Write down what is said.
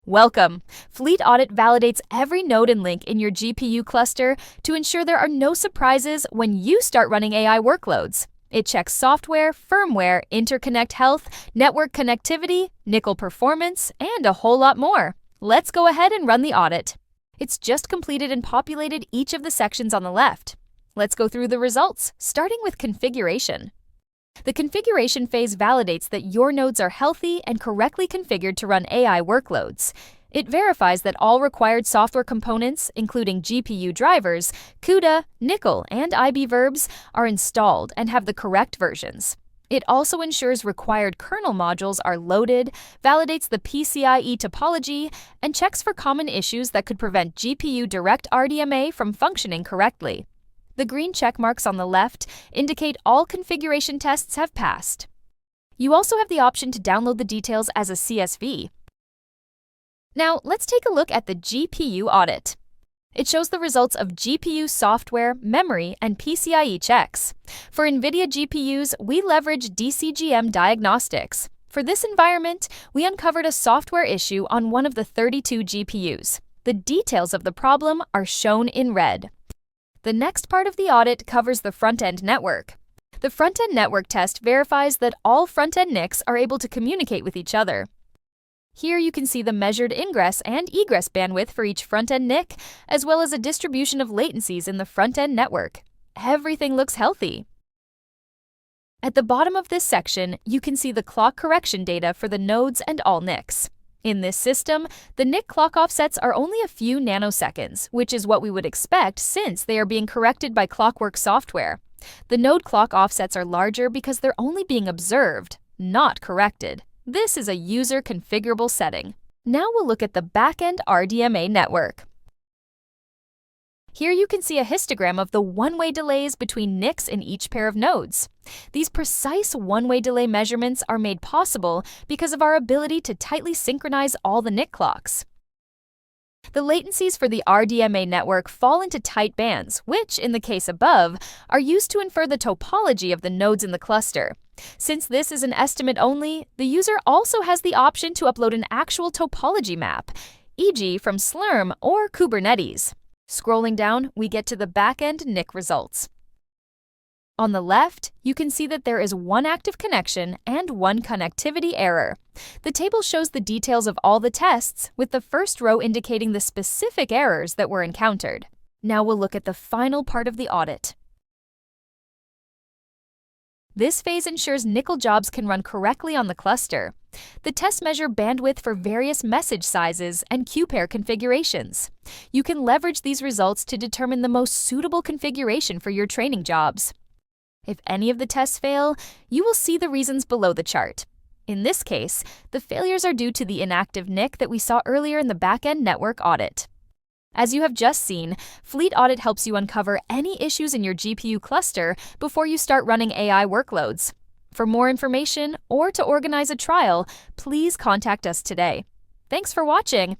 Welcome! Fleet Audit validates every node and link in your GPU cluster to ensure there are no surprises when you start running AI workloads. It checks software, firmware, interconnect health, network connectivity, nickel performance, and a whole lot more. Let's go ahead and run the audit. It's just completed and populated each of the sections on the left. Let's go through the results, starting with configuration. The configuration phase validates that your nodes are healthy and correctly configured to run AI workloads. It verifies that all required software components, including GPU drivers, CUDA, nickel, and IB verbs, are installed and have the correct versions. It also ensures required kernel modules are loaded, validates the PCIe topology, and checks for common issues that could prevent GPU direct RDMA from functioning correctly. The green check marks on the left indicate all configuration tests have passed. You also have the option to download the details as a CSV. Now, let's take a look at the GPU audit. It shows the results of GPU software, memory, and PCIe checks. For NVIDIA GPUs, we leverage DCGM diagnostics. For this environment, we uncovered a software issue on one of the 32 GPUs. The details of the problem are shown in red. The next part of the audit covers the front-end network. The front-end network test verifies that all front-end NICs are able to communicate with each other. Here you can see the measured ingress and egress bandwidth for each front-end NIC, as well as a distribution of latencies in the front-end network. Everything looks healthy. At the bottom of this section, you can see the clock correction data for the nodes and all NICs. In this system, the NIC clock offsets are only a few nanoseconds, which is what we would expect since they are being corrected by Clockwork software. The node clock offsets are larger because they're only being observed, not corrected. This is a user configurable setting. Now we'll look at the backend RDMA network. Here you can see a histogram of the one-way delays between NICs in each pair of nodes. These precise one-way delay measurements are made possible because of our ability to tightly synchronize all the NIC clocks. The latencies for the RDMA network fall into tight bands, which, in the case above, are used to infer the topology of the nodes in the cluster. Since this is an estimate only, the user also has the option to upload an actual topology map, e.g. from Slurm or Kubernetes. Scrolling down, we get to the backend NIC results. On the left, you can see that there is one active connection and one connectivity error. The table shows the details of all the tests, with the first row indicating the specific errors that were encountered. Now we'll look at the final part of the audit. This phase ensures nickel jobs can run correctly on the cluster. The tests measure bandwidth for various message sizes and queue-pair configurations. You can leverage these results to determine the most suitable configuration for your training jobs. If any of the tests fail, you will see the reasons below the chart. In this case, the failures are due to the inactive NIC that we saw earlier in the backend network audit. As you have just seen, Fleet Audit helps you uncover any issues in your GPU cluster before you start running AI workloads. For more information or to organize a trial, please contact us today. Thanks for watching.